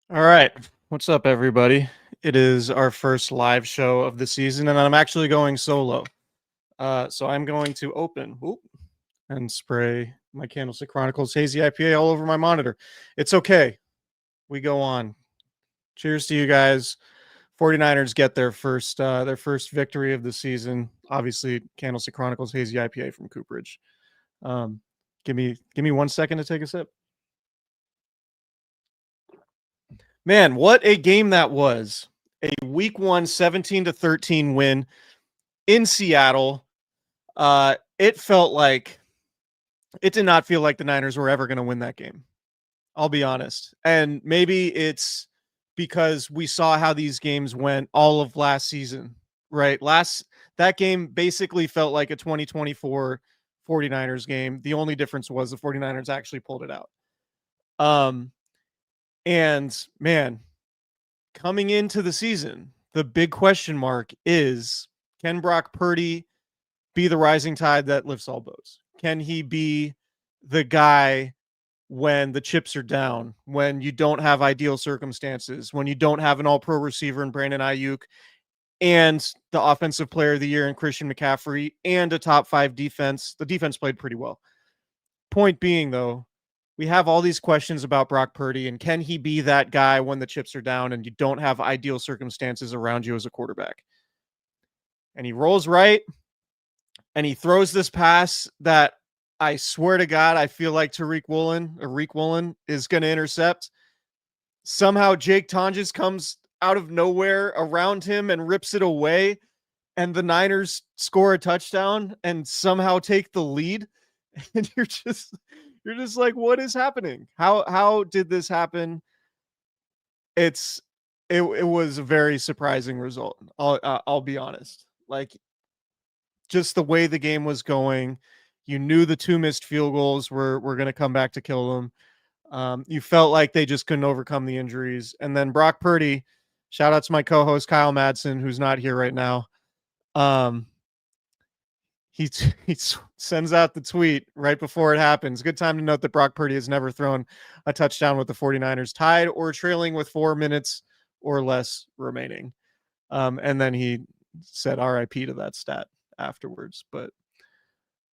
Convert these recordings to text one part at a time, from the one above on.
All right. What's up, everybody? It is our first live show of the season, and I'm actually going solo. So I'm going to open and spray my Candlestick Chronicles Hazy IPA all over my monitor. It's okay. We go on. Cheers to you guys. 49ers get their first victory of the season. Obviously, Candlestick Chronicles Hazy IPA from Cooperage. Um, give me 1 second to take a sip. Man, what a game that was. A week one 17-13 win in Seattle. It did not feel like the Niners were ever going to win that game. I'll be honest. And maybe it's because we saw how these games went all of last season, right? That game basically felt like a 2024 49ers game. The only difference was the 49ers actually pulled it out. And man, coming into the season, the big question mark is, can Brock Purdy be the rising tide that lifts all boats? Can he be the guy when the chips are down, when you don't have ideal circumstances, when you don't have an all-pro receiver in Brandon Ayuk and the offensive player of the year in Christian McCaffrey and a top 5 defense? The defense played pretty well. Point being, though, we have all these questions about Brock Purdy, and can he be that guy when the chips are down and you don't have ideal circumstances around you as a quarterback? And he rolls right, and he throws this pass that I swear to God, I feel like Tariq Woolen is going to intercept. Somehow Jake Tonjes comes out of nowhere around him and rips it away, and the Niners score a touchdown and somehow take the lead. And you're just like, what is happening? How did this happen? It was a very surprising result. I'll be honest. Like, just the way the game was going, you knew the 2 missed field goals were going to come back to kill them. You felt like they just couldn't overcome the injuries. And then Brock Purdy, shout out to my co-host Kyle Madsen, who's not here right now. He sends out the tweet right before it happens. Good time to note that Brock Purdy has never thrown a touchdown with the 49ers tied or trailing with 4 minutes or less remaining. And then he said RIP to that stat afterwards. But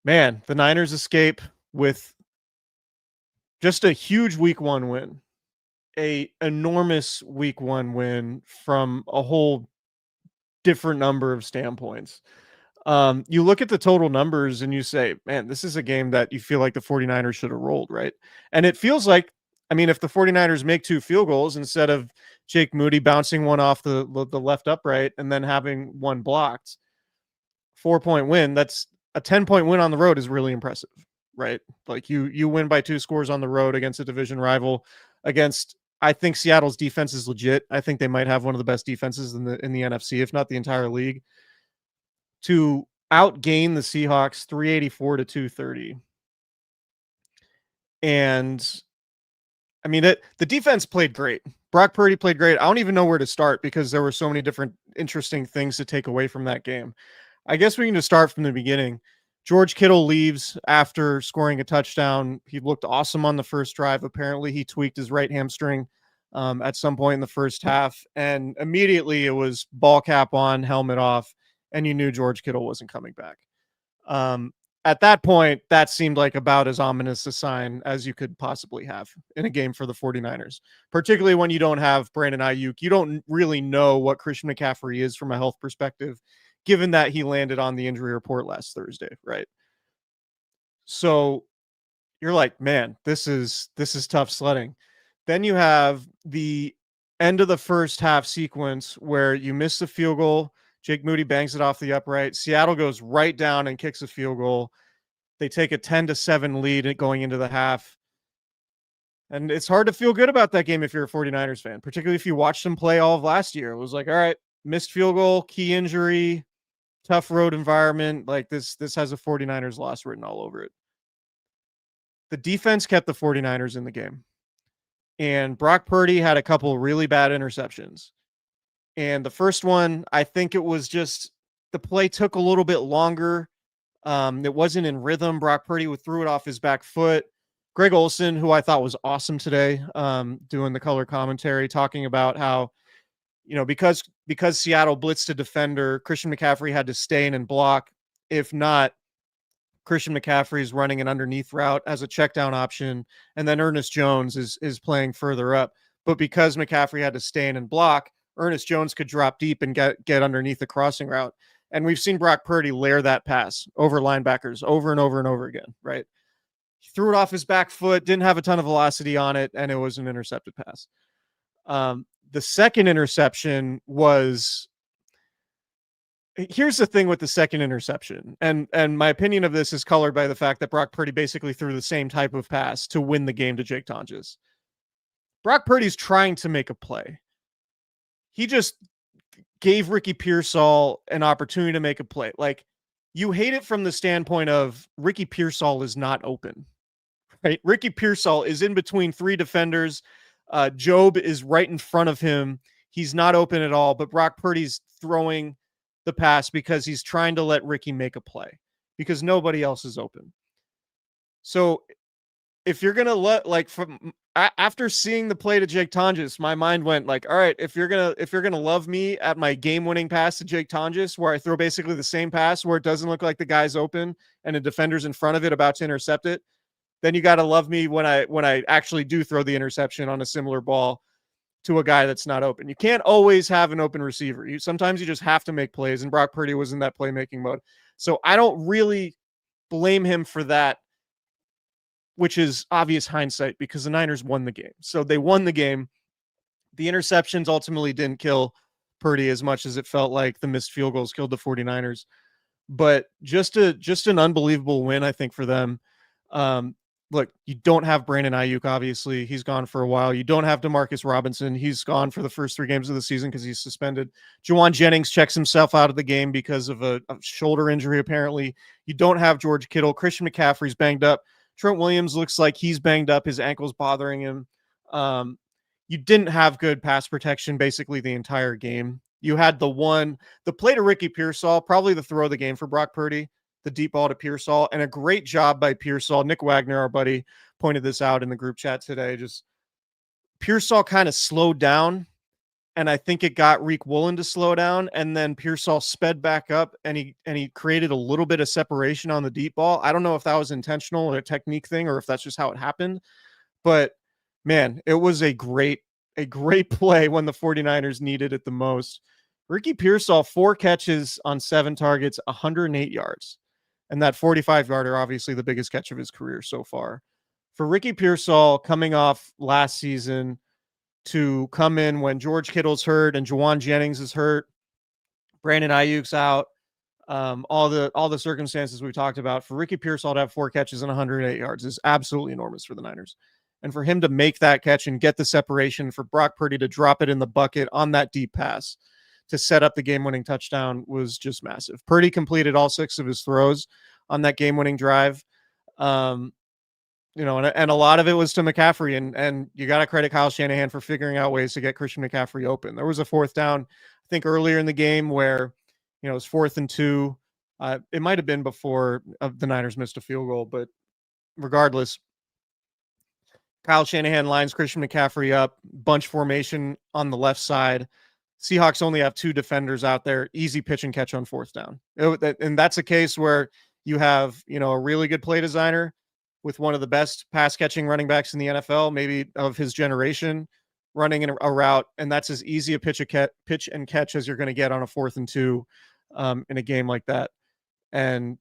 man, the Niners escape with just a huge week 1 win, a enormous week 1 win from a whole different number of standpoints. You look at the total numbers and you say, man, this is a game that you feel like the 49ers should have rolled, right? And it feels like, I mean, if the 49ers make 2 field goals instead of Jake Moody bouncing one off the left upright and then having one blocked, 4-point win, that's a 10-point win on the road is really impressive, right? Like you win by 2 scores on the road against a division rival, against, I think Seattle's defense is legit. I think they might have one of the best defenses in the NFC, if not the entire league. To outgain the Seahawks 384 to 230. And I mean, the defense played great. Brock Purdy played great. I don't even know where to start because there were so many different interesting things to take away from that game. I guess we can just start from the beginning. George Kittle leaves after scoring a touchdown. He looked awesome on the first drive. Apparently, he tweaked his right hamstring at some point in the first half. And immediately it was ball cap on, helmet off, and you knew George Kittle wasn't coming back. At that point, that seemed like about as ominous a sign as you could possibly have in a game for the 49ers, particularly when you don't have Brandon Ayuk. You don't really know what Christian McCaffrey is from a health perspective, given that he landed on the injury report last Thursday, right? So you're like, man, this is tough sledding. Then you have the end of the first half sequence where you miss the field goal. Jake Moody bangs it off the upright. Seattle goes right down and kicks a field goal. They take a 10-7 lead going into the half. And it's hard to feel good about that game if you're a 49ers fan, particularly if you watched them play all of last year. It was like, all right, missed field goal, key injury, tough road environment. Like this has a 49ers loss written all over it. The defense kept the 49ers in the game. And Brock Purdy had a couple really bad interceptions. And the first one, I think it was just the play took a little bit longer. It wasn't in rhythm. Brock Purdy threw it off his back foot. Greg Olson, who I thought was awesome today, doing the color commentary, talking about how, because Seattle blitzed a defender, Christian McCaffrey had to stay in and block. If not, Christian McCaffrey is running an underneath route as a check down option, and then Ernest Jones is playing further up. But because McCaffrey had to stay in and block, Ernest Jones could drop deep and get underneath the crossing route. And we've seen Brock Purdy layer that pass over linebackers over and over and over again, right? He threw it off his back foot, didn't have a ton of velocity on it, and it was an intercepted pass. The second interception was, here's the thing with the second interception, and my opinion of this is colored by the fact that Brock Purdy basically threw the same type of pass to win the game to Jake Tonjes. Brock Purdy's trying to make a play. He just gave Ricky Pearsall an opportunity to make a play. Like, you hate it from the standpoint of Ricky Pearsall is not open, right? Ricky Pearsall is in between three defenders. Job is right in front of him. He's not open at all, but Brock Purdy's throwing the pass because he's trying to let Ricky make a play because nobody else is open. So if you're going to after seeing the play to Jake Tonjes, my mind went like, all right, if you're going to love me at my game-winning pass to Jake Tonjes, where I throw basically the same pass where it doesn't look like the guy's open and a defender's in front of it about to intercept it, then you got to love me when I actually do throw the interception on a similar ball to a guy that's not open. You can't always have an open receiver. Sometimes you just have to make plays, and Brock Purdy was in that playmaking mode. So I don't really blame him for that, which is obvious hindsight because the Niners won the game. So they won the game. The interceptions ultimately didn't kill Purdy as much as it felt like the missed field goals killed the 49ers. But just an unbelievable win, I think, for them. Look, you don't have Brandon Ayuk, obviously. He's gone for a while. You don't have Demarcus Robinson. He's gone for the first 3 games of the season because he's suspended. Juwan Jennings checks himself out of the game because of a shoulder injury, apparently. You don't have George Kittle. Christian McCaffrey's banged up. Trent Williams looks like he's banged up. His ankle's bothering him. You didn't have good pass protection basically the entire game. You had the play to Ricky Pearsall, probably the throw of the game for Brock Purdy, the deep ball to Pearsall, and a great job by Pearsall. Nick Wagner, our buddy, pointed this out in the group chat today. Just Pearsall kind of slowed down, and I think it got Reek Woolen to slow down, and then Pearsall sped back up, and he created a little bit of separation on the deep ball. I don't know if that was intentional or a technique thing or if that's just how it happened, but man, it was a great play when the 49ers needed it the most. Ricky Pearsall, 4 catches on 7 targets, 108 yards. And that 45-yarder, obviously the biggest catch of his career so far. For Ricky Pearsall, coming off last season to come in when George Kittle's hurt and Juwan Jennings is hurt, Brandon Ayuk's out, all the circumstances we talked about, for Ricky Pearsall to have 4 catches and 108 yards is absolutely enormous for the Niners. And for him to make that catch and get the separation, for Brock Purdy to drop it in the bucket on that deep pass to set up the game-winning touchdown was just massive. Purdy completed all 6 of his throws on that game-winning drive. And a lot of it was to McCaffrey, and you got to credit Kyle Shanahan for figuring out ways to get Christian McCaffrey open. There was a 4th down, I think earlier in the game where, it was 4th and 2. It might've been before the Niners missed a field goal, but regardless, Kyle Shanahan lines Christian McCaffrey up, bunch formation on the left side. Seahawks only have 2 defenders out there, easy pitch and catch on 4th down. And that's a case where you have, a really good play designer with one of the best pass catching running backs in the NFL, maybe of his generation, running a route. And that's as easy a pitch and catch as you're going to get on a 4th and 2 in a game like that. And,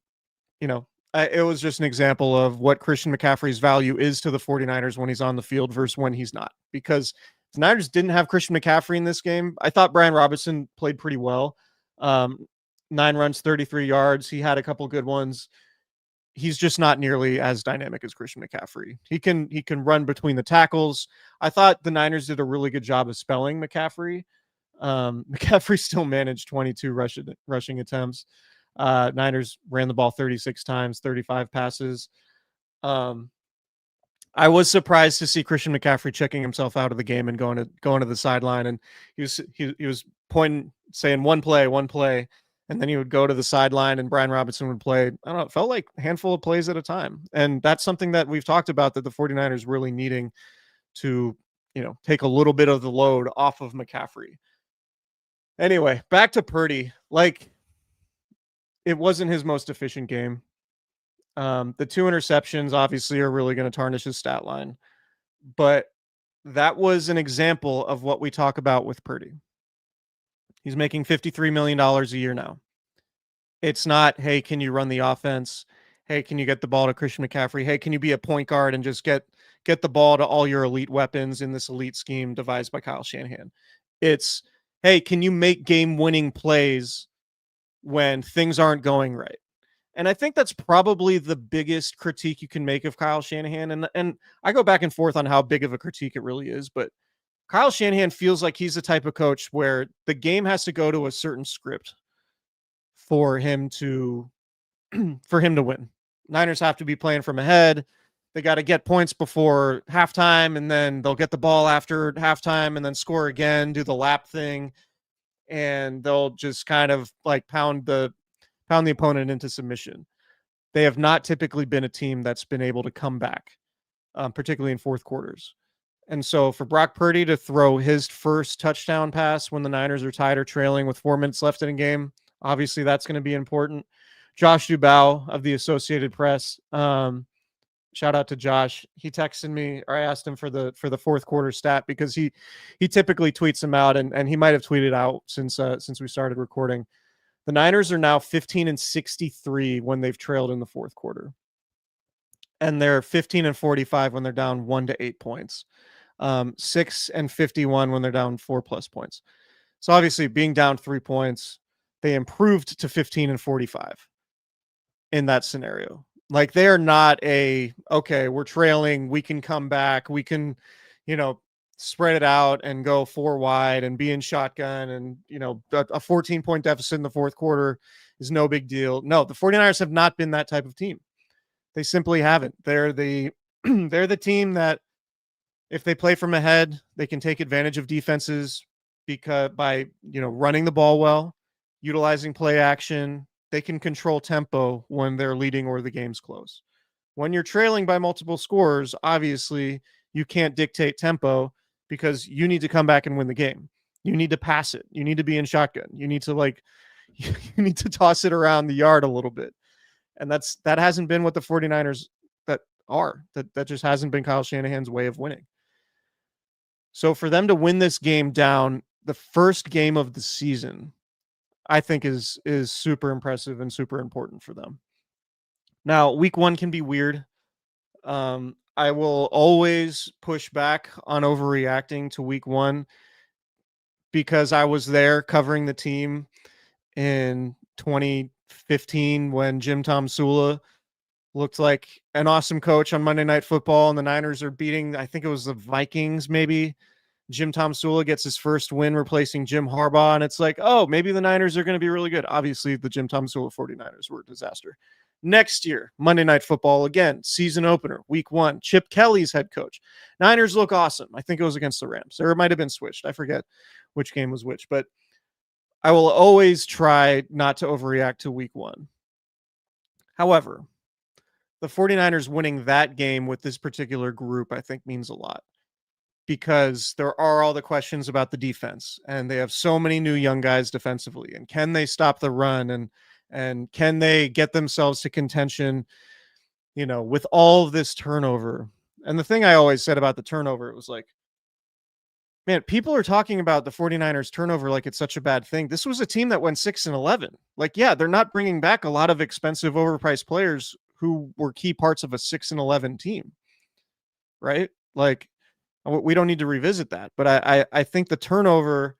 it was just an example of what Christian McCaffrey's value is to the 49ers when he's on the field versus when he's not, because the Niners didn't have Christian McCaffrey in this game. I thought Brian Robinson played pretty well. 9 runs, 33 yards. He had a couple good ones. He's just not nearly as dynamic as Christian McCaffrey. He can run between the tackles. I thought the Niners did a really good job of spelling McCaffrey. McCaffrey still managed 22 rushing attempts. Niners ran the ball 36 times, 35 passes. I was surprised to see Christian McCaffrey checking himself out of the game and going to the sideline, and he was pointing, saying one play. And then he would go to the sideline and Brian Robinson would play, I don't know, it felt like a handful of plays at a time. And that's something that we've talked about that the 49ers really needing to, take a little bit of the load off of McCaffrey. Anyway, back to Purdy. Like, it wasn't his most efficient game. The 2 interceptions obviously are really going to tarnish his stat line, but that was an example of what we talk about with Purdy. He's making $53 million a year now. It's not, hey, can you run the offense? Hey, can you get the ball to Christian McCaffrey? Hey, can you be a point guard and just get the ball to all your elite weapons in this elite scheme devised by Kyle Shanahan? It's, hey, can you make game-winning plays when things aren't going right? And I think that's probably the biggest critique you can make of Kyle Shanahan. And I go back and forth on how big of a critique it really is, but Kyle Shanahan feels like he's the type of coach where the game has to go to a certain script for him to win. Niners have to be playing from ahead. They got to get points before halftime, and then they'll get the ball after halftime and then score again, do the lap thing, and they'll just kind of like pound the opponent into submission. They have not typically been a team that's been able to come back, particularly in fourth quarters. And so for Brock Purdy to throw his first touchdown pass when the Niners are tied or trailing with 4 minutes left in a game, obviously that's going to be important. Josh Dubow of the Associated Press, shout out to Josh. He texted me, or I asked him for the fourth quarter stat because he typically tweets them out, and he might have tweeted out since we started recording. The Niners are now 15-63 when they've trailed in the fourth quarter. And they're 15-45 when they're down 1 to 8 points. 6-51 when they're down 4+ points. So obviously being down 3 points, they improved to 15-45 in that scenario. Like, they are not okay, we're trailing, we can come back, we can, spread it out and go 4 wide and be in shotgun, and a 14-point deficit in the fourth quarter is no big deal. No, the 49ers have not been that type of team. They simply haven't. They're the they're the team that if they play from ahead, they can take advantage of defenses because by running the ball well, utilizing play action, they can control tempo when they're leading or the game's close. When you're trailing by multiple scores, obviously you can't dictate tempo because you need to come back and win the game. You need to pass it. You need to be in shotgun. You need to you need to toss it around the yard a little bit. And that hasn't been what the 49ers that just hasn't been Kyle Shanahan's way of winning. So for them to win this game down, the first game of the season, I think is super impressive and super important for them. Now, week 1 can be weird. I will always push back on overreacting to week 1 because I was there covering the team in 2015 when Jim Tom Sula looked like an awesome coach on Monday Night Football, and the Niners are beating, I think it was the Vikings, maybe. Jim Tom Sula gets his first win replacing Jim Harbaugh, and it's like, oh, maybe the Niners are going to be really good. Obviously, the Jim Tom Sula 49ers were a disaster. Next year, Monday Night Football again, season opener, week 1. Chip Kelly's head coach. Niners look awesome. I think it was against the Rams, or it might have been switched. I forget which game was which, but I will always try not to overreact to week 1. However, the 49ers winning that game with this particular group, I think, means a lot because there are all the questions about the defense, and they have so many new young guys defensively, and can they stop the run, and can they get themselves to contention, with all of this turnover. And the thing I always said about the turnover, it was like, man, people are talking about the 49ers turnover like it's such a bad thing. This was a team that went 6-11. Like, yeah, they're not bringing back a lot of expensive, overpriced players who were key parts of a 6-11 team, right? Like, we don't need to revisit that. But I think the turnover,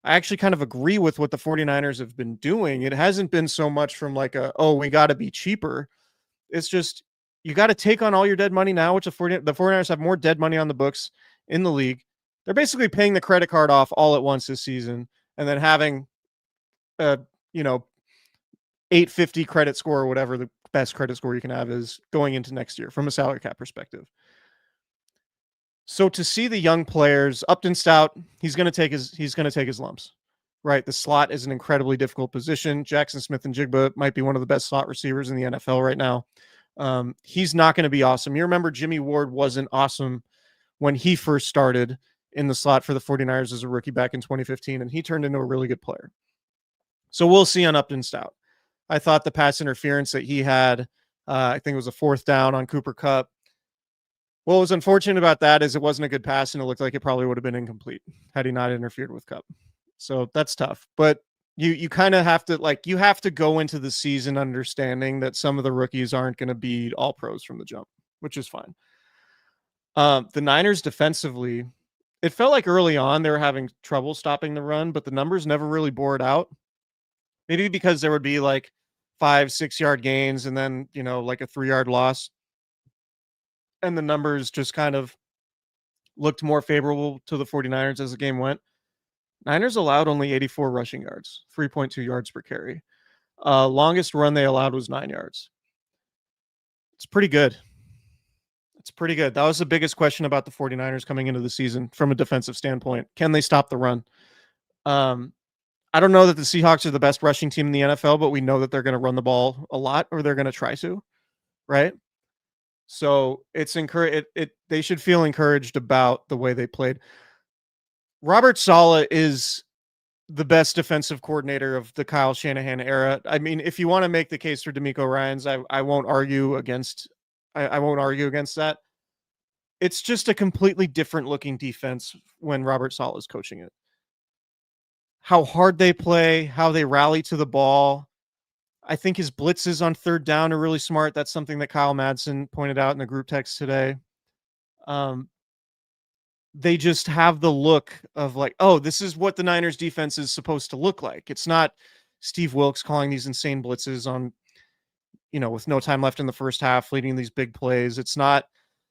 I actually kind of agree with what the 49ers have been doing. It hasn't been so much from like we got to be cheaper. It's just, you got to take on all your dead money now, which the 49ers have more dead money on the books in the league. They're basically paying the credit card off all at once this season and then having a, 850 credit score or whatever the best credit score you can have is going into next year from a salary cap perspective. So to see the young players, Upton Stout, he's going to take his lumps. right? The slot is an incredibly difficult position. Jackson Smith-Njigba might be one of the best slot receivers in the NFL right now. He's not going to be awesome. You remember Jimmy Ward wasn't awesome when he first started in the slot for the 49ers as a rookie back in 2015, and he turned into a really good player. So we'll see on Upton Stout. I thought the pass interference that he had, I think it was a 4th down on Cooper Kupp. What was unfortunate about that is it wasn't a good pass, and it looked like it probably would have been incomplete had he not interfered with Kupp. So that's tough. But you kind of have to go into the season understanding that some of the rookies aren't going to be all pros from the jump, which is fine. The Niners defensively, it felt like early on they were having trouble stopping the run, but the numbers never really bore it out. Maybe because there would be like 5-6 yard gains and then, like a 3-yard loss. And the numbers just kind of looked more favorable to the 49ers as the game went. Niners allowed only 84 rushing yards, 3.2 yards per carry. Longest run they allowed was 9 yards. It's pretty good. It's pretty good. That was the biggest question about the 49ers coming into the season from a defensive standpoint. Can they stop the run? I don't know that the Seahawks are the best rushing team in the NFL, but we know that they're going to run the ball a lot, or they're going to try to, right? So it's they should feel encouraged about the way they played. Robert Saleh is the best defensive coordinator of the Kyle Shanahan era. I mean, if you want to make the case for DeMeco Ryans, I won't argue against. I won't argue against that. It's just a completely different looking defense when Robert Saleh is coaching it. How hard they play, how they rally to the ball. I think his blitzes on 3rd down are really smart. That's something that Kyle Madsen pointed out in the group text today. They just have the look of like, oh, this is what the Niners defense is supposed to look like. It's not Steve Wilkes calling these insane blitzes on, with no time left in the first half, leading these big plays. It's not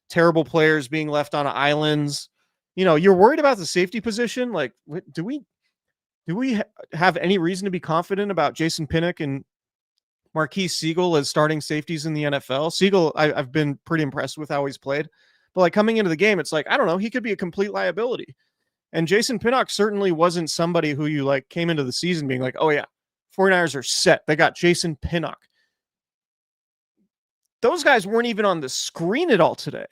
terrible players being left on islands. You're worried about the safety position. Like, do we have any reason to be confident about Jason Pinnock and Marquise Siegel as starting safeties in the NFL? Siegel, I've been pretty impressed with how he's played. But like coming into the game, it's like, I don't know, he could be a complete liability. And Jason Pinnock certainly wasn't somebody who you like came into the season being like, oh yeah, 49ers are set. They got Jason Pinnock. Those guys weren't even on the screen at all today.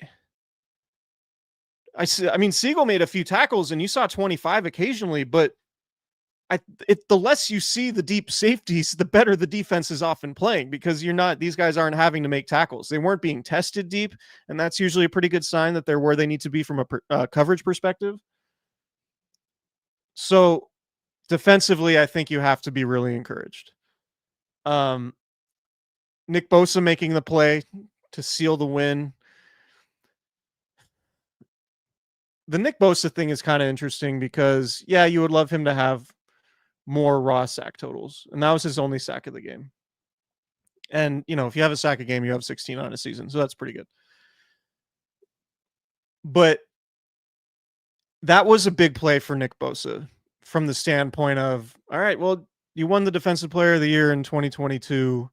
I mean, Siegel made a few tackles and you saw 25 occasionally, but the less you see the deep safeties, the better the defense is often playing, because these guys aren't having to make tackles. They weren't being tested deep, and that's usually a pretty good sign that they're where they need to be from a coverage perspective. So defensively, I think you have to be really encouraged. Nick Bosa making the play to seal the win. The Nick Bosa thing is kind of interesting because, yeah, you would love him to have more raw sack totals, and that was his only sack of the game. And if you have a sack a game, you have 16 on a season, so that's pretty good. But that was a big play for Nick Bosa from the standpoint of, all right, well, you won the Defensive Player of the Year in 2022.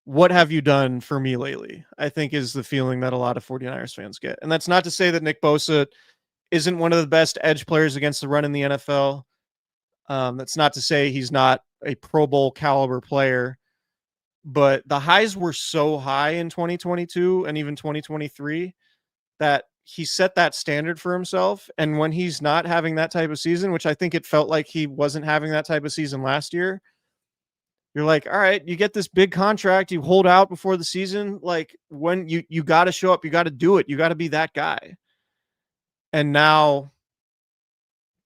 What have you done for me lately? I think is the feeling that a lot of 49ers fans get. And that's not to say that Nick Bosa isn't one of the best edge players against the run in the NFL. That's not to say he's not a Pro Bowl caliber player, but the highs were so high in 2022 and even 2023 that he set that standard for himself. And when he's not having that type of season, which I think it felt like he wasn't having that type of season last year, you're like, all right, you get this big contract, you hold out before the season. Like, when you got to show up, you got to do it. You got to be that guy. And now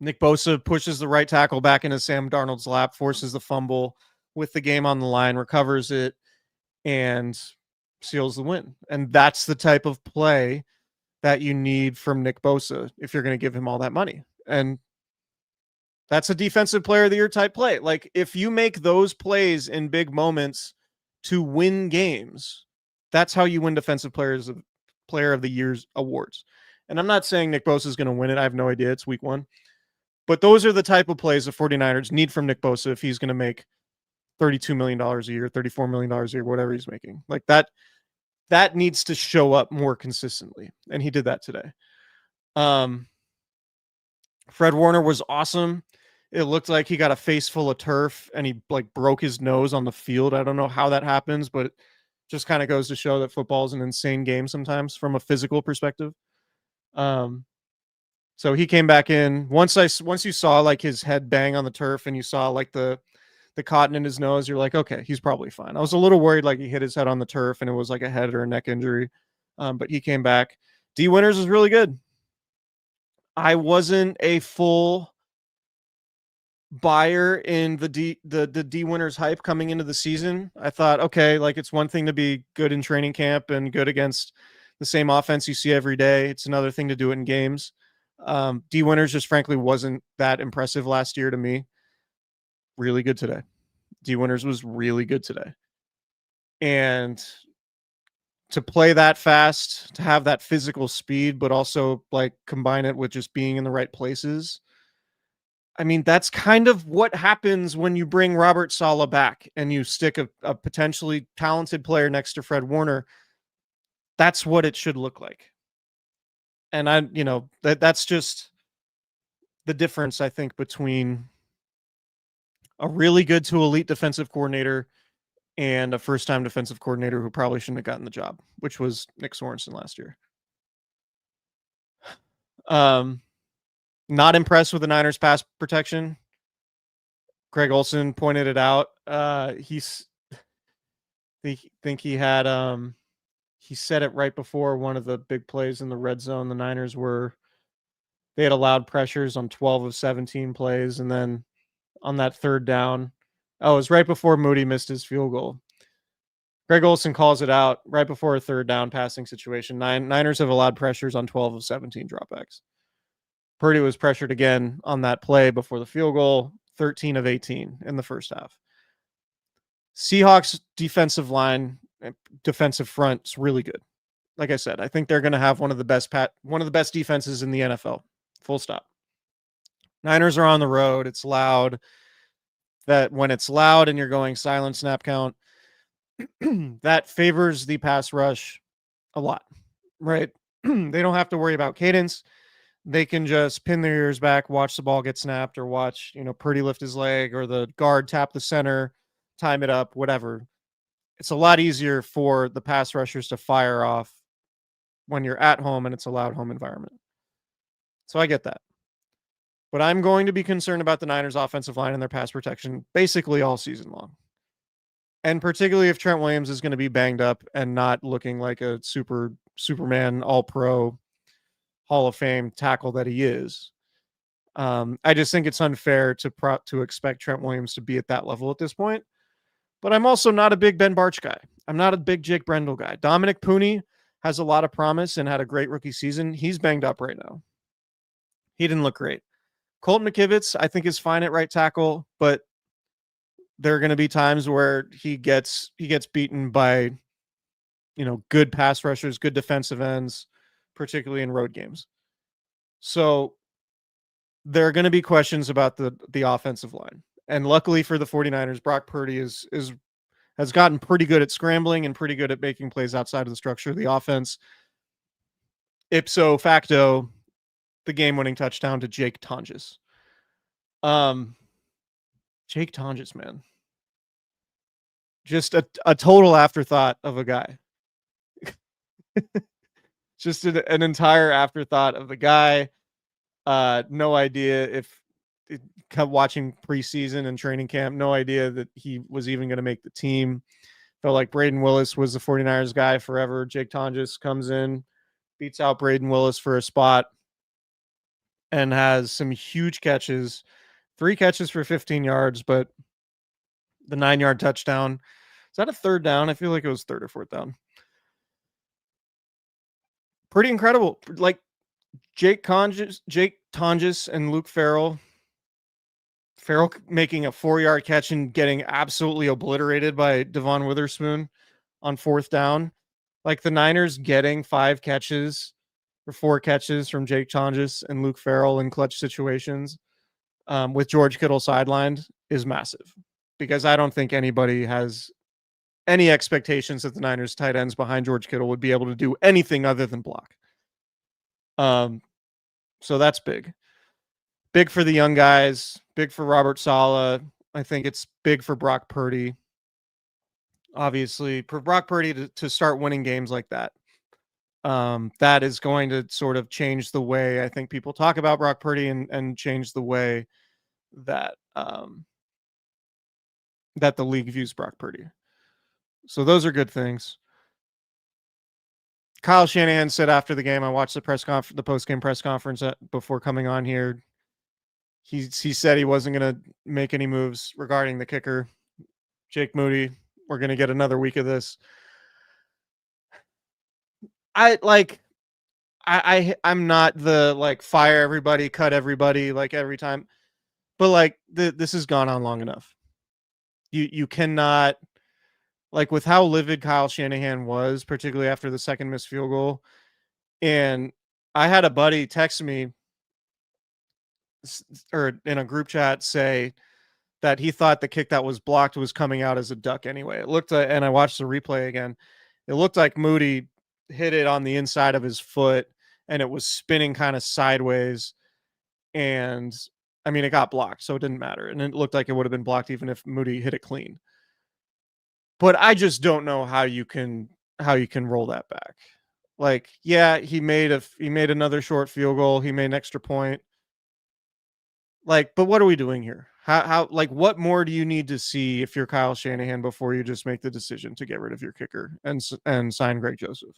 Nick Bosa pushes the right tackle back into Sam Darnold's lap, forces the fumble with the game on the line, recovers it, and seals the win. And that's the type of play that you need from Nick Bosa if you're going to give him all that money. And that's a Defensive Player of the Year type play. Like, if you make those plays in big moments to win games, that's how you win Defensive Player of the Year's awards. And I'm not saying Nick Bosa is going to win it. I have no idea. It's week 1. But those are the type of plays the 49ers need from Nick Bosa if he's going to make $32 million a year, $34 million a year, whatever he's making. Like, that needs to show up more consistently. And he did that today. Fred Warner was awesome. It looked like he got a face full of turf and he like broke his nose on the field. I don't know how that happens, but it just kind of goes to show that football is an insane game sometimes from a physical perspective. Um, so he came back in once you saw like his head bang on the turf and you saw like the cotton in his nose, you're like, okay, he's probably fine. I was a little worried like he hit his head on the turf and it was like a head or a neck injury. But he came back. D Winters was really good. I wasn't a full buyer in the D Winters hype coming into the season. I thought, okay, like it's one thing to be good in training camp and good against the same offense you see every day. It's another thing to do it in games. D Winters just frankly wasn't that impressive last year to me. Really good today. D Winters was really good today. And to play that fast, to have that physical speed, but also like combine it with just being in the right places. I mean, that's kind of what happens when you bring Robert Saleh back and you stick a potentially talented player next to Fred Warner. That's what it should look like. And that's just the difference, I think, between a really good to elite defensive coordinator and a first-time defensive coordinator who probably shouldn't have gotten the job, which was Nick Sorensen last year. Not impressed with the Niners pass protection. Greg Olsen pointed it out. Think he had he said it right before one of the big plays in the red zone. The Niners they had allowed pressures on 12 of 17 plays, and then on that third down, it was right before Moody missed his field goal. Greg Olsen calls it out right before a third down passing situation. Niners have allowed pressures on 12 of 17 dropbacks. Purdy was pressured again on that play before the field goal, 13 of 18 in the first half. Seahawks defensive line, defensive front is really good. Like I said, I think they're going to have one of the best defenses in the NFL. Full stop. Niners are on the road. It's loud. That when it's loud and you're going silent snap count, that favors the pass rush a lot, right? They don't have to worry about cadence. They can just pin their ears back, watch the ball get snapped, or watch, Purdy lift his leg or the guard tap the center, time it up, whatever. It's a lot easier for the pass rushers to fire off when you're at home and it's a loud home environment. So I get that. But I'm going to be concerned about the Niners offensive line and their pass protection basically all season long. And particularly if Trent Williams is going to be banged up and not looking like a Superman all-pro Hall of Fame tackle that he is. I just think it's unfair to expect Trent Williams to be at that level at this point. But I'm also not a big Ben Barch guy. I'm not a big Jake Brendel guy. Dominic Pooney has a lot of promise and had a great rookie season. He's banged up right now. He didn't look great. Colton McKivitz, I think, is fine at right tackle, but there are going to be times where he gets beaten by, good pass rushers, good defensive ends, particularly in road games. So there are going to be questions about the offensive line. And luckily for the 49ers, Brock Purdy has gotten pretty good at scrambling and pretty good at making plays outside of the structure of the offense. Ipso facto, the game-winning touchdown to Jake Tonjes. Jake Tonjes, man. Just a total afterthought of a guy. Just an entire afterthought of the guy. No idea if watching preseason and training camp, no idea that he was even going to make the team. Felt like Braden Willis was the 49ers guy forever. Jake Tonjes comes in, beats out Braden Willis for a spot, and has some huge catches. 3 catches for 15 yards, but the 9-yard touchdown. Is that a third down? I feel like it was third or fourth down. Pretty incredible. Like Jake Tonjes and Luke Farrell. Farrell making a 4-yard catch and getting absolutely obliterated by Devon Witherspoon on fourth down. Like the Niners getting 5 catches or 4 catches from Jake Tonjes and Luke Farrell in clutch situations with George Kittle sidelined is massive, because I don't think anybody has any expectations that the Niners tight ends behind George Kittle would be able to do anything other than block. So that's big. Big for the young guys, big for Robert Saleh. I think it's big for Brock Purdy. Obviously, for Brock Purdy to start winning games like that. That is going to sort of change the way I think people talk about Brock Purdy and change the way that that the league views Brock Purdy. So those are good things. Kyle Shanahan said after the game, I watched the post-game press conference before coming on here. He said he wasn't going to make any moves regarding the kicker. Jake Moody, we're going to get another week of this. I'm not the like fire everybody, cut everybody like every time, but like this has gone on long enough. You cannot, like, with how livid Kyle Shanahan was, particularly after the second missed field goal. And I had a buddy text me or in a group chat say that he thought the kick that was blocked was coming out as a duck anyway. It looked like, and I watched the replay again, it looked like Moody hit it on the inside of his foot and it was spinning kind of sideways. And I mean, it got blocked, so it didn't matter. And it looked like it would have been blocked even if Moody hit it clean. But I just don't know how you can roll that back. Like, yeah, he made another short field goal. He made an extra point. Like, but what are we doing here? How like what more do you need to see if you're Kyle Shanahan before you just make the decision to get rid of your kicker and sign Greg Joseph?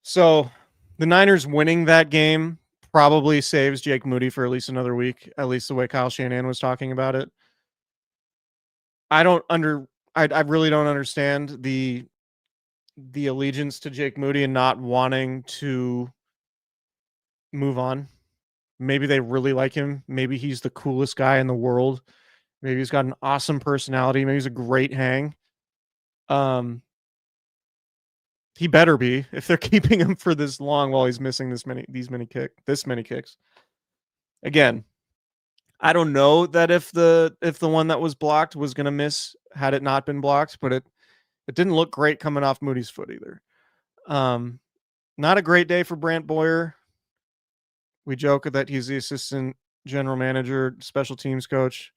So the Niners winning that game probably saves Jake Moody for at least another week, at least the way Kyle Shanahan was talking about it. I really don't understand the allegiance to Jake Moody and not wanting to move on. Maybe they really like him. Maybe he's the coolest guy in the world. Maybe he's got an awesome personality. Maybe he's a great hang. He better be if they're keeping him for this long while he's missing this many kicks. Again, I don't know that if the one that was blocked was going to miss had it not been blocked, but it didn't look great coming off Moody's foot either. Not a great day for Brant Boyer. We joke that he's the assistant general manager, special teams coach.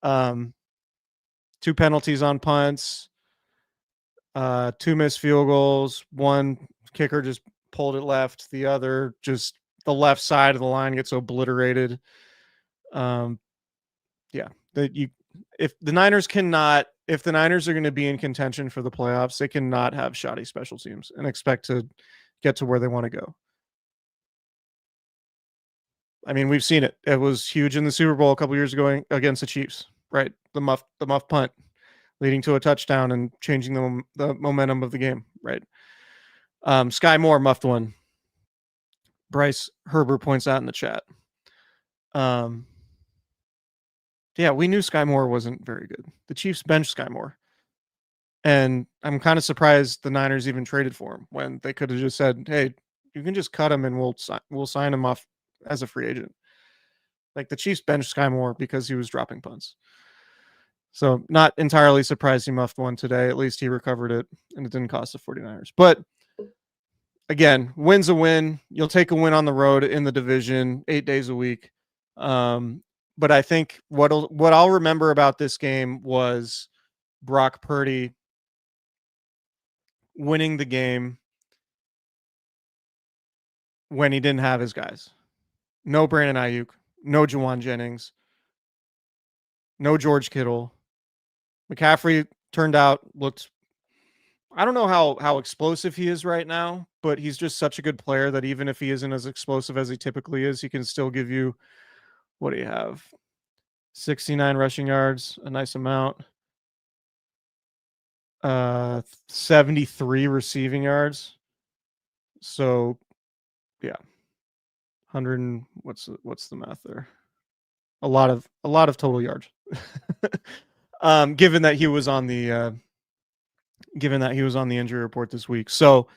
2 penalties on punts, 2 missed field goals. One kicker just pulled it left. The other, just the left side of the line gets obliterated. If the Niners are going to be in contention for the playoffs, they cannot have shoddy special teams and expect to get to where they want to go. I mean, we've seen it. It was huge in the Super Bowl a couple years ago against the Chiefs, right? The muff punt leading to a touchdown and changing the momentum of the game, right? Sky Moore muffed one. Bryce Herbert points out in the chat. Yeah, we knew Sky Moore wasn't very good. The Chiefs benched Sky Moore. And I'm kind of surprised the Niners even traded for him when they could have just said, hey, you can just cut him and we'll sign him off as a free agent. Like, the Chiefs benched Sky Moore because he was dropping punts. So not entirely surprised he muffed one today. At least he recovered it and it didn't cost the 49ers. But again, win's a win. You'll take a win on the road in the division 8 days a week. But I think what I'll remember about this game was Brock Purdy winning the game when he didn't have his guys. No Brandon Ayuk, no Juwan Jennings, no George Kittle. McCaffrey looked, I don't know how explosive he is right now, but he's just such a good player that even if he isn't as explosive as he typically is, he can still give you, what do you have? 69 rushing yards, a nice amount. 73 receiving yards. So, yeah. 100 and what's the math there? A lot of total yards. Given that he was on the injury report this week. So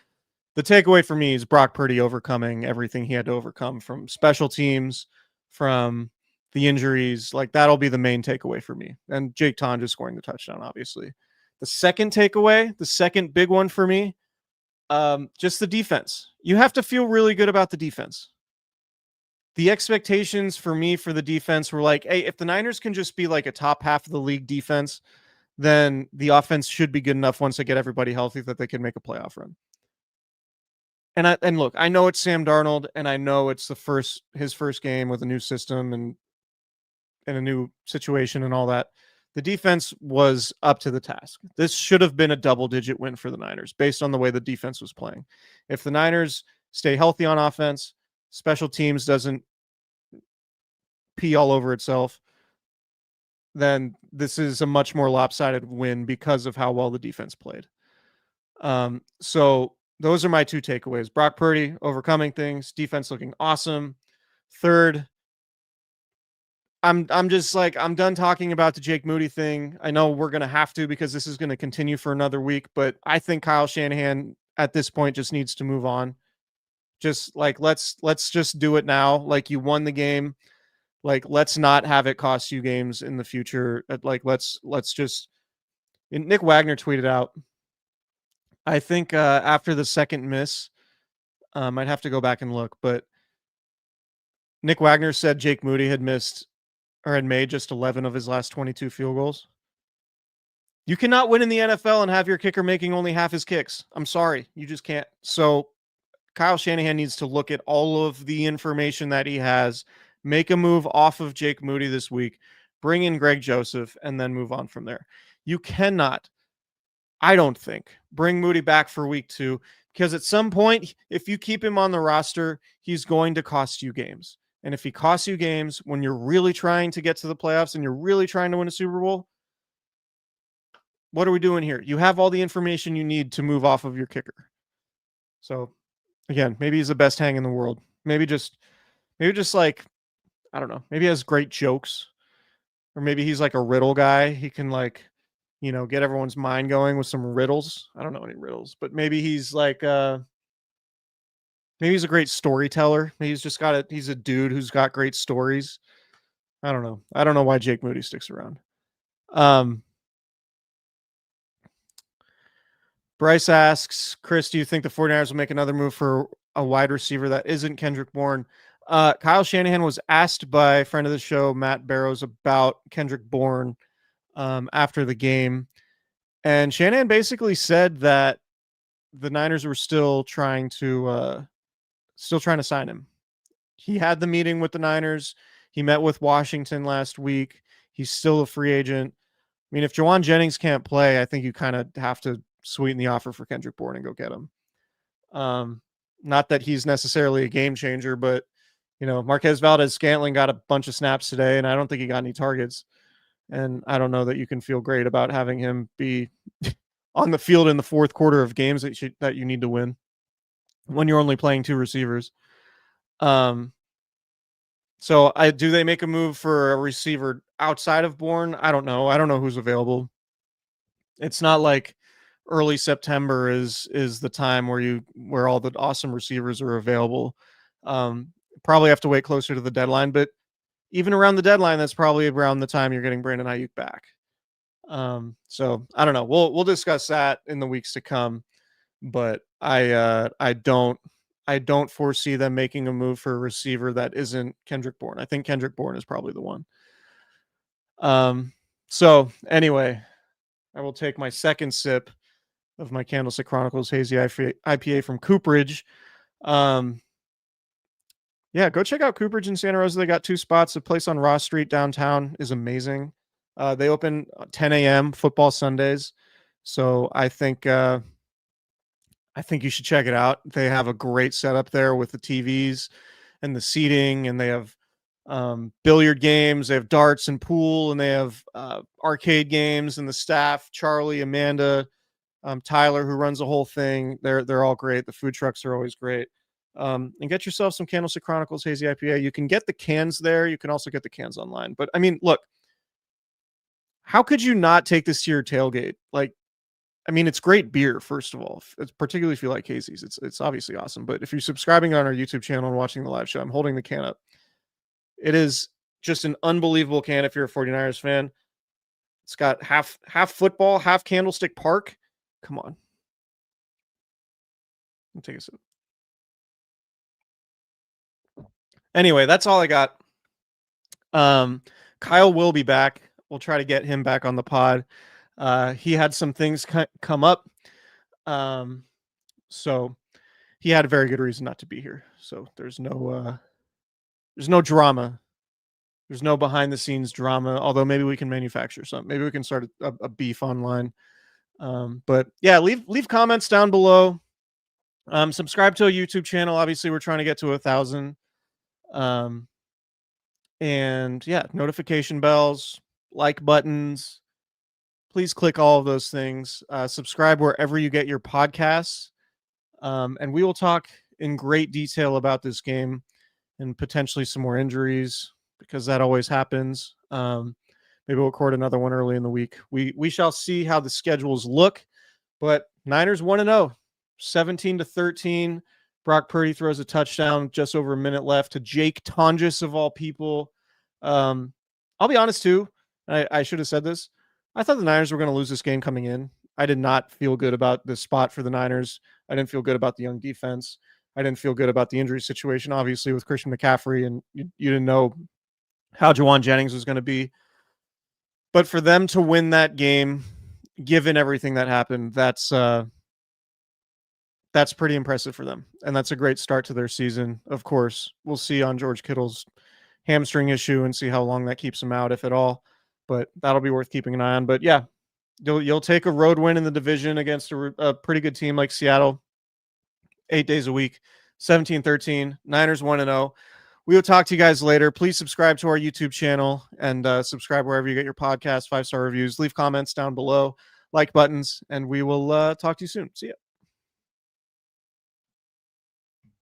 the takeaway for me is Brock Purdy overcoming everything he had to overcome, from special teams, from the injuries. Like, that'll be the main takeaway for me. And Jake Ton just scoring the touchdown, obviously. The second takeaway, the second big one for me, just the defense. You have to feel really good about the defense. the expectations for me for the defense were like, hey, if the Niners can just be like a top half of the league defense, then the offense should be good enough once they get everybody healthy that they can make a playoff run. And look, I know it's Sam Darnold, and I know it's his first game with a new system and a new situation and all that. The defense was up to the task. This should have been a double-digit win for the Niners based on the way the defense was playing. If the Niners stay healthy on offense, special teams doesn't pee all over itself, then this is a much more lopsided win because of how well the defense played. So those are my two takeaways. Brock Purdy overcoming things, defense looking awesome. Third, I'm just like, I'm done talking about the Jake Moody thing. I know we're going to have to because this is going to continue for another week, but I think Kyle Shanahan at this point just needs to move on. Just like, let's just do it now. Like, you won the game. Like, let's not have it cost you games in the future. Like, let's just, and Nick Wagner tweeted out, I think after the second miss, I'd have to go back and look, but Nick Wagner said Jake Moody had missed or had made just 11 of his last 22 field goals. You cannot win in the NFL and have your kicker making only half his kicks. I'm sorry. You just can't. So Kyle Shanahan needs to look at all of the information that he has, make a move off of Jake Moody this week, bring in Greg Joseph, and then move on from there. You cannot, I don't think, bring Moody back for week 2, because at some point, if you keep him on the roster, he's going to cost you games. And if he costs you games when you're really trying to get to the playoffs and you're really trying to win a Super Bowl, what are we doing here? You have all the information you need to move off of your kicker. So again, maybe he's the best hang in the world. Maybe just like, I don't know, maybe he has great jokes, or maybe he's like a riddle guy. He can, like, you know, get everyone's mind going with some riddles. I don't know any riddles, but maybe he's like, maybe he's a great storyteller. Maybe he's a dude who's got great stories. I don't know. I don't know why Jake Moody sticks around. Bryce asks, Chris, do you think the 49ers will make another move for a wide receiver that isn't Kendrick Bourne? Kyle Shanahan was asked by a friend of the show, Matt Barrows, about Kendrick Bourne after the game. And Shanahan basically said that the Niners were still trying to sign him. He had the meeting with the Niners. He met with Washington last week. He's still a free agent. I mean, if Jawan Jennings can't play, I think you kind of have to sweeten the offer for Kendrick Bourne and go get him. Not that he's necessarily a game changer, but, you know, Marquez Valdez-Scantling got a bunch of snaps today, and I don't think he got any targets. And I don't know that you can feel great about having him be on the field in the fourth quarter of games that you need to win when you're only playing 2 receivers. So do they make a move for a receiver outside of Bourne? I don't know. I don't know who's available. It's not like early September is the time where all the awesome receivers are available. Probably have to wait closer to the deadline, but even around the deadline, that's probably around the time you're getting Brandon Ayuk back. So I don't know. We'll discuss that in the weeks to come, but I don't foresee them making a move for a receiver that isn't Kendrick Bourne. I think Kendrick Bourne is probably the one. So anyway, I will take my second sip of my Candlestick Chronicles Hazy IPA from Cooperage. Yeah, go check out Cooperage in Santa Rosa. They got 2 spots. The place on Ross Street downtown is amazing. They open 10 a.m. football Sundays. So I think you should check it out. They have a great setup there with the TVs and the seating, and they have billiard games, they have darts and pool, and they have arcade games, and the staff, Charlie, Amanda, Tyler, who runs the whole thing, they're all great. The food trucks are always great. And get yourself some Candlestick Chronicles Hazy IPA. You can get the cans there. You can also get the cans online. But I mean, look, how could you not take this to your tailgate? Like, I mean, it's great beer, first of all. It's particularly if you like hazies. It's obviously awesome. But if you're subscribing on our YouTube channel and watching the live show, I'm holding the can up. It is just an unbelievable can if you're a 49ers fan. It's got half football, half Candlestick Park. Come on. I'll take a sip. Anyway, that's all I got. Kyle will be back. We'll try to get him back on the pod. He had some things come up. So he had a very good reason not to be here. So there's no drama. There's no behind the scenes drama, although maybe we can manufacture something. Maybe we can start a beef online. But yeah, leave comments down below. Subscribe to a YouTube channel. Obviously, we're trying to get to 1,000. And yeah, notification bells, like buttons. Please click all of those things. Subscribe wherever you get your podcasts. And we will talk in great detail about this game and potentially some more injuries, because that always happens. Maybe we'll record another one early in the week. We shall see how the schedules look. But Niners 1-0, 17-13. Brock Purdy throws a touchdown, just over a minute left, to Jake Tonjes of all people. I'll be honest too. I should have said this. I thought the Niners were going to lose this game coming in. I did not feel good about the spot for the Niners. I didn't feel good about the young defense. I didn't feel good about the injury situation, obviously, with Christian McCaffrey, and you didn't know how Jawan Jennings was going to be. But for them to win that game, given everything that happened, that's pretty impressive for them. And that's a great start to their season. Of course, we'll see on George Kittle's hamstring issue and see how long that keeps him out, if at all. But that'll be worth keeping an eye on. But yeah, you'll take a road win in the division against a pretty good team like Seattle 8 days a week. 17-13. Niners 1-0. We will talk to you guys later. Please subscribe to our YouTube channel and subscribe wherever you get your podcast, 5-star reviews. Leave comments down below, like buttons, and we will talk to you soon. See ya.